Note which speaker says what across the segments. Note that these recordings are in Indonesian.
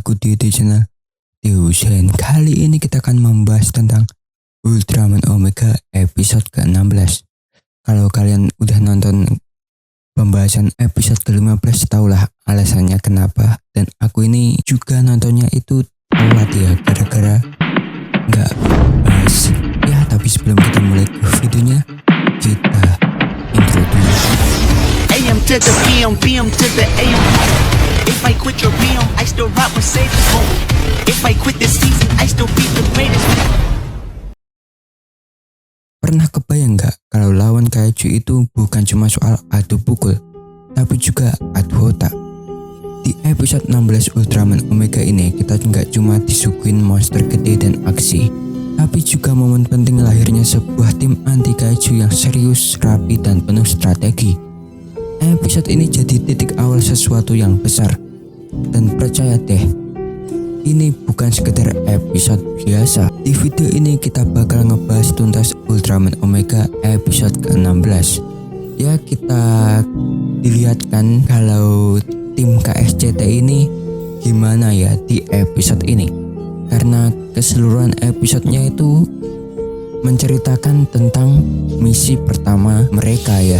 Speaker 1: aku di YouTube channel Tiusen. Kali ini kita akan membahas tentang Ultraman Omega episode ke-16. Kalau kalian udah nonton pembahasan episode ke-15, tahulah alasannya kenapa. Dan aku ini juga nontonnya itu telat ya, gara-gara nggak bahas. Ya, tapi sebelum kita mulai ke videonya, kita intro dulu.
Speaker 2: AM to the PM, PM to the AM. If I quit your PM, I still rock with Sage's home. If I quit this season, I still be the greatest.
Speaker 1: Pernah kebayang nggak kalau lawan kaiju itu bukan cuma soal adu pukul, tapi juga adu otak? Di episode 16 Ultraman Omega ini, kita nggak cuma disuguhin monster gede dan aksi, tapi juga momen penting lahirnya sebuah tim anti kaiju yang serius, rapi, dan penuh strategi. Episode ini jadi titik awal sesuatu yang besar. Dan percaya deh, ini bukan sekedar episode biasa. Di video ini kita bakal ngebahas tuntas Ultraman Omega episode ke-16. Ya, kita dilihatkan kalau tim KSCT ini gimana ya di episode ini. Karena keseluruhan episodenya itu menceritakan tentang misi pertama mereka ya.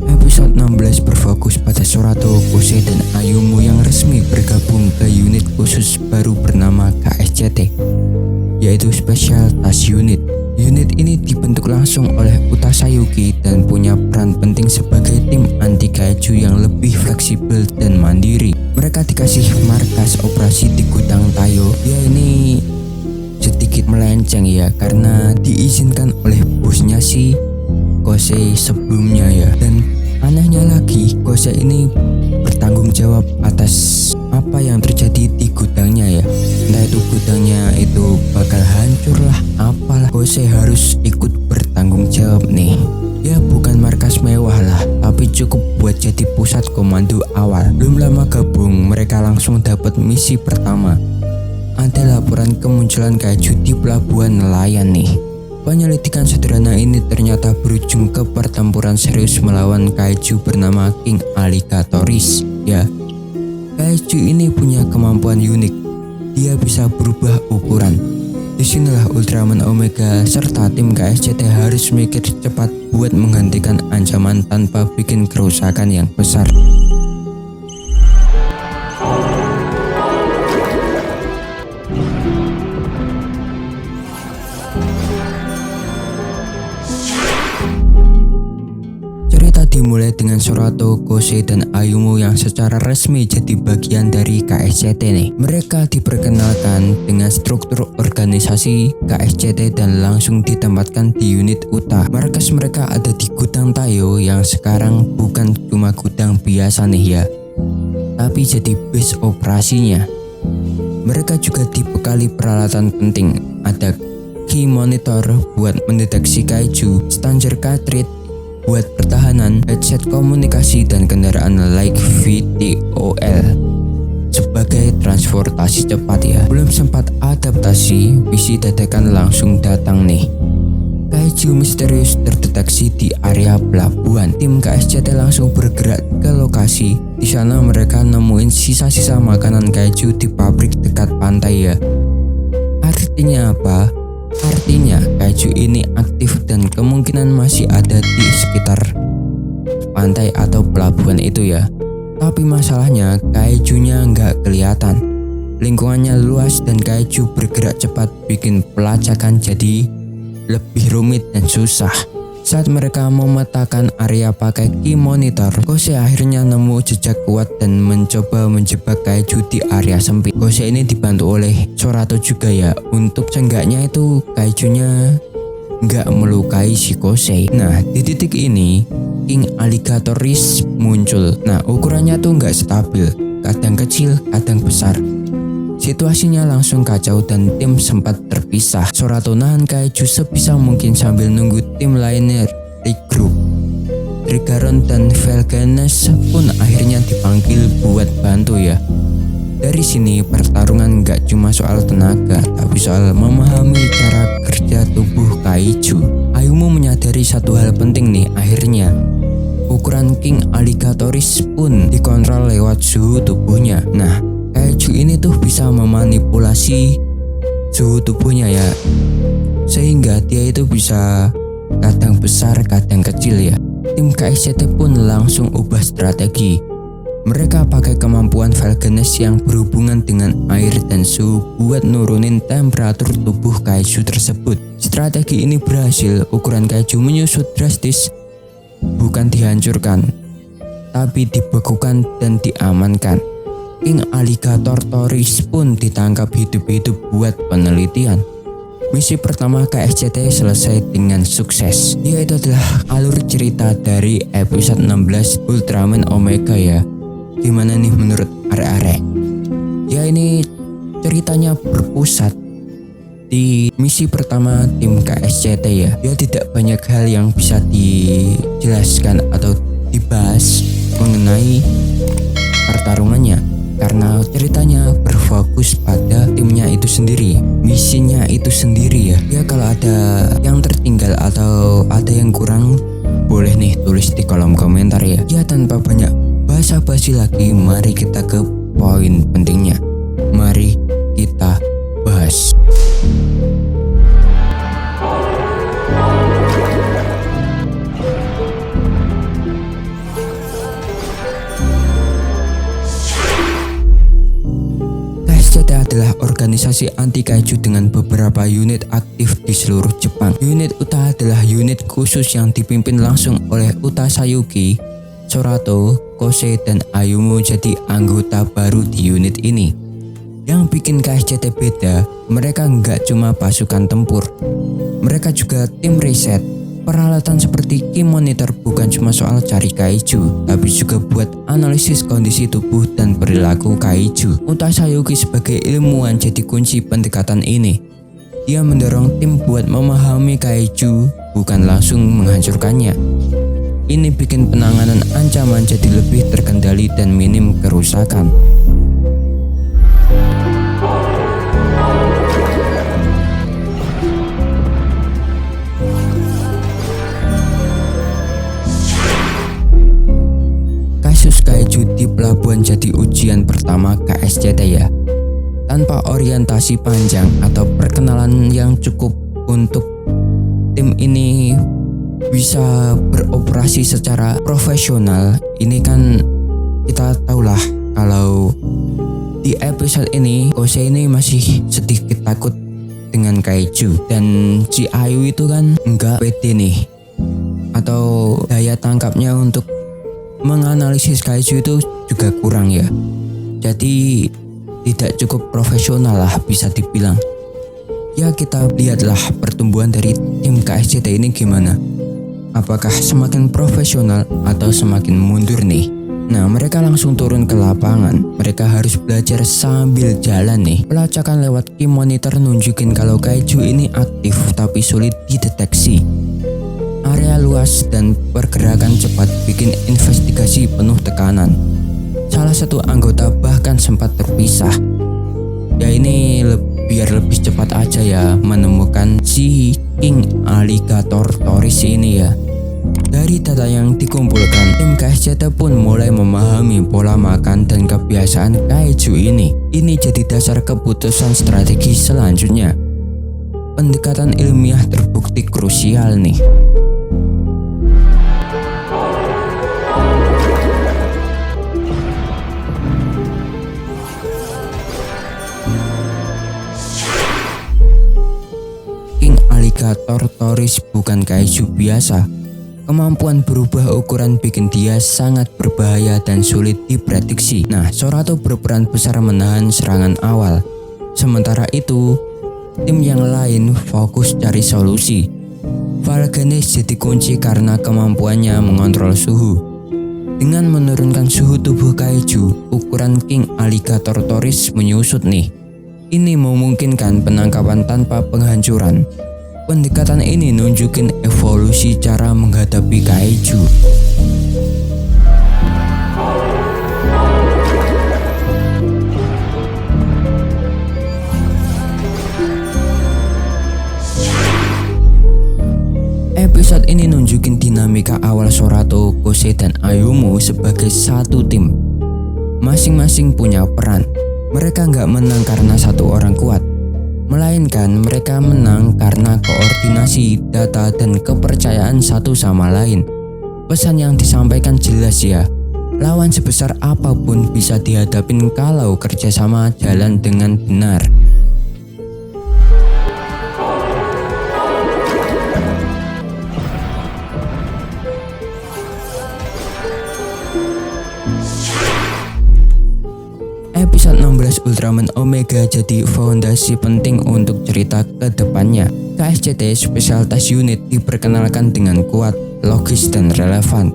Speaker 1: Episode 16 berfokus pada Sorato, Kosei, dan Ayumu yang resmi bergabung ke unit khusus baru bernama KSCT, yaitu Special Task Unit. Unit ini dibentuk langsung oleh Utasayuki dan punya peran penting sebagai tim anti kaiju yang lebih fleksibel dan mandiri. Mereka dikasih markas operasi di gudang Tayo. Ya, ini sedikit melenceng ya, karena diizinkan oleh bosnya si Kosei sebelumnya ya. Dan anehnya lagi, Kosei ini bertanggung jawab atas apa yang terjadi di gudangnya ya. Entah itu gudangnya itu bakal hancur lah, apalah, Kosei harus ikut bertanggung jawab nih. Ya, bukan markas mewah lah, tapi cukup buat jadi pusat komando awal. Belum lama gabung, mereka langsung dapat misi pertama. Ada laporan kemunculan kaiju di pelabuhan nelayan nih. Penyelidikan sederhana ini ternyata berujung ke pertempuran serius melawan kaiju bernama King Alligatoris. Ya, kaiju ini punya kemampuan unik. Dia bisa berubah ukuran. Disinilah Ultraman Omega serta tim KSCT harus mikir cepat buat menghentikan ancaman tanpa bikin kerusakan yang besar. Dimulai dengan Sorato, Kosei, dan Ayumu yang secara resmi jadi bagian dari KSCT nih. Mereka diperkenalkan dengan struktur organisasi KSCT dan langsung ditempatkan di unit Uta. Markas mereka ada di gudang Tayo yang sekarang bukan cuma gudang biasa nih ya, tapi jadi base operasinya. Mereka juga dibekali peralatan penting. Ada key monitor buat mendeteksi kaiju, stanger cartridge buat pertahanan, headset komunikasi, dan kendaraan like VTOL sebagai transportasi cepat ya. Belum sempat adaptasi, misi dadakan langsung datang nih. Kaiju misterius terdeteksi di area pelabuhan. Tim KSCT langsung bergerak ke lokasi. Di sana mereka nemuin sisa-sisa makanan kaiju di pabrik dekat pantai ya. Artinya apa? Artinya kaiju ini aktif dan kemungkinan masih ada di sekitar pantai atau pelabuhan itu ya. Tapi masalahnya kaijunya nggak kelihatan. Lingkungannya luas dan kaiju bergerak cepat bikin pelacakan jadi lebih rumit dan susah. Saat mereka memetakan area pakai key monitor, Kosei akhirnya nemu jejak kuat dan mencoba menjebak kaiju di area sempit. Kosei ini dibantu oleh Sorato juga ya, untuk seenggaknya itu kaijunya nggak melukai si Kosei. Nah, di titik ini King Alligatoris muncul. Nah, ukurannya tuh nggak stabil, kadang kecil, kadang besar. Situasinya langsung kacau dan tim sempat terpisah. Sorato nahan kaiju sebisa mungkin sambil nunggu tim lainnya regroup. Trigaron dan Velganes pun akhirnya dipanggil buat bantu ya. Dari sini pertarungan nggak cuma soal tenaga, tapi soal memahami cara kerja tubuh kaiju. Ayumu menyadari satu hal penting nih akhirnya. Ukuran King Alligatoris pun dikontrol lewat suhu tubuhnya. Nah, kaiju ini tuh bisa memanipulasi suhu tubuhnya ya. Sehingga dia itu bisa kadang besar, kadang kecil ya. Tim KSCT pun langsung ubah strategi. Mereka pakai kemampuan Valganes yang berhubungan dengan air dan suhu buat nurunin temperatur tubuh kaiju tersebut. Strategi ini berhasil, ukuran kaiju menyusut drastis, bukan dihancurkan, tapi dibekukan dan diamankan. King Alligatoris pun ditangkap hidup-hidup buat penelitian. Misi pertama KSCT selesai dengan sukses. Yaitu adalah alur cerita dari episode 16 Ultraman Omega ya. Gimana nih menurut arek-arek? Ya ini ceritanya berpusat di misi pertama tim KSCT ya. Ya tidak banyak hal yang bisa dijelaskan atau dibahas mengenai pertarungannya, karena ceritanya berfokus pada timnya itu sendiri, misinya itu sendiri ya. Ya kalau ada yang tertinggal atau ada yang kurang, boleh nih tulis di kolom komentar ya. Ya tanpa banyak basa-basi lagi, mari kita ke poin pentingnya. Mari kita bahas. KSCT adalah organisasi anti kaiju dengan beberapa unit aktif di seluruh Jepang. Unit Uta adalah unit khusus yang dipimpin langsung oleh Uta Sayuki. Sorato, Kosei, dan Ayumu jadi anggota baru di unit ini. Yang bikin KSCT beda, mereka nggak cuma pasukan tempur, mereka juga tim riset. Peralatan seperti Ki Monitor bukan cuma soal cari kaiju, tapi juga buat analisis kondisi tubuh dan perilaku kaiju. Uta Sayuki sebagai ilmuwan jadi kunci pendekatan ini. Dia mendorong tim buat memahami kaiju, bukan langsung menghancurkannya. Ini bikin penanganan ancaman jadi lebih terkendali dan minim kerusakan. Kasus kaiju di pelabuhan jadi ujian pertama KSCT ya. Tanpa orientasi panjang atau perkenalan yang cukup untuk tim ini bisa beroperasi secara profesional. Ini kan kita tahulah kalau di episode ini Kosei ini masih sedikit takut dengan kaiju, dan si Ayu itu kan enggak pede nih, atau daya tangkapnya untuk menganalisis kaiju itu juga kurang ya. Jadi tidak cukup profesional lah bisa dibilang. Ya kita lihatlah pertumbuhan dari tim KSCT ini gimana. Apakah semakin profesional atau semakin mundur nih? Nah, mereka langsung turun ke lapangan. Mereka harus belajar sambil jalan nih. Pelacakan lewat Ki Monitor nunjukin kalau kaiju ini aktif tapi sulit dideteksi. Area luas dan pergerakan cepat bikin investigasi penuh tekanan. Salah satu anggota bahkan sempat terpisah. Ya ini biar lebih cepat aja ya menemukan si King Alligatoris ini ya. Dari data yang dikumpulkan, tim KSCT pun mulai memahami pola makan dan kebiasaan kaiju ini. Ini jadi dasar keputusan strategi selanjutnya. Pendekatan ilmiah terbukti krusial nih. King Alligatoris bukan kaiju biasa. Kemampuan berubah ukuran bikin dia sangat berbahaya dan sulit diprediksi. Nah, Sorato berperan besar menahan serangan awal. Sementara itu, tim yang lain fokus cari solusi. Valganes jadi kunci karena kemampuannya mengontrol suhu. Dengan menurunkan suhu tubuh kaiju, ukuran King Alligatoris menyusut nih. Ini memungkinkan penangkapan tanpa penghancuran. Pendekatan ini nunjukin evolusi cara menghadapi kaiju. Episode ini nunjukin dinamika awal Sorato, Kosei, dan Ayumu sebagai satu tim. Masing-masing punya peran. Mereka nggak menang karena satu orang kuat, melainkan mereka menang karena koordinasi, data, dan kepercayaan satu sama lain. Pesan yang disampaikan jelas ya, lawan sebesar apapun bisa dihadapin kalau kerjasama jalan dengan benar. Episode 16 Ultraman Omega jadi fondasi penting untuk cerita ke depannya. KSCT Specialtas Unit diperkenalkan dengan kuat, logis, dan relevan.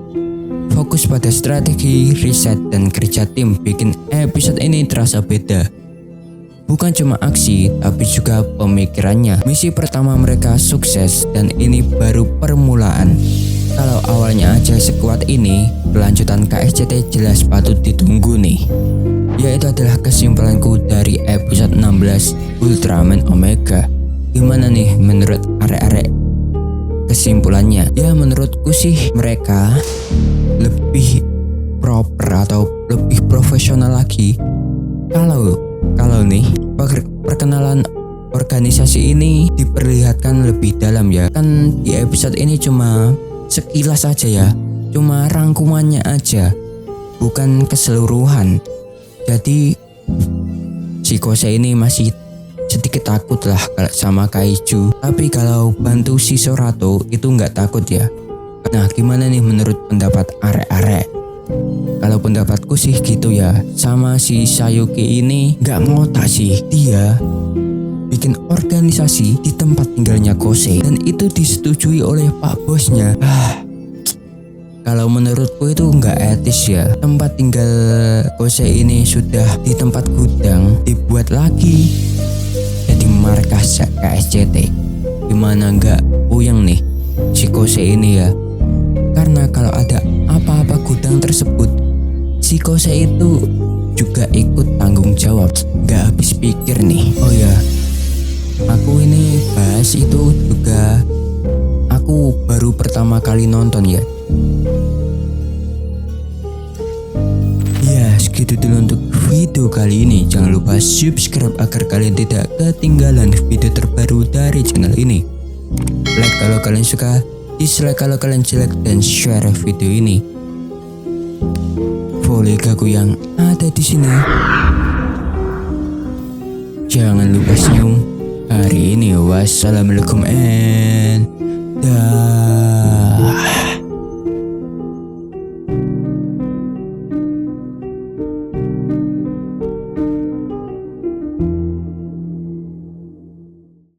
Speaker 1: Fokus pada strategi, riset, dan kerja tim bikin episode ini terasa beda. Bukan cuma aksi, tapi juga pemikirannya. Misi pertama mereka sukses dan ini baru permulaan. Kalau awalnya aja sekuat ini, kelanjutan KSCT jelas patut ditunggu nih. Yaitu adalah kesimpulanku dari episode 16 Ultraman Omega. Gimana nih menurut arek-arek kesimpulannya? Ya menurutku sih mereka lebih proper atau lebih profesional lagi. Kalau nih perkenalan organisasi ini diperlihatkan lebih dalam ya. Kan di episode ini cuma sekilas aja ya, cuma rangkumannya aja, bukan keseluruhan. Jadi si Kosei ini masih sedikit takut lah sama Kaiju. Tapi kalau bantu si Sorato itu nggak takut ya. Nah gimana nih menurut pendapat arek-arek? Kalau pendapatku sih gitu ya. Sama si Sayuki ini nggak ngotak sih. Dia bikin organisasi di tempat tinggalnya Kosei dan itu disetujui oleh pak bosnya. Kalau menurutku itu nggak etis ya. Tempat tinggal Kosei ini sudah di tempat gudang dibuat lagi jadi markas KSCT. Gimana nggak puyeng nih si Kosei ini ya. Karena kalau ada apa-apa gudang tersebut, si Kosei itu juga ikut tanggung jawab. Nggak habis pikir nih. Oh ya, aku ini bahas itu juga aku baru pertama kali nonton ya. Ya segitu dulu untuk video kali ini. Jangan lupa subscribe agar kalian tidak ketinggalan video terbaru dari channel ini. Like kalau kalian suka, dislike kalau kalian jelek, dan share video ini. Follow aku yang ada di sini. Jangan lupa senyum hari ini. Wassalamualaikum and dah.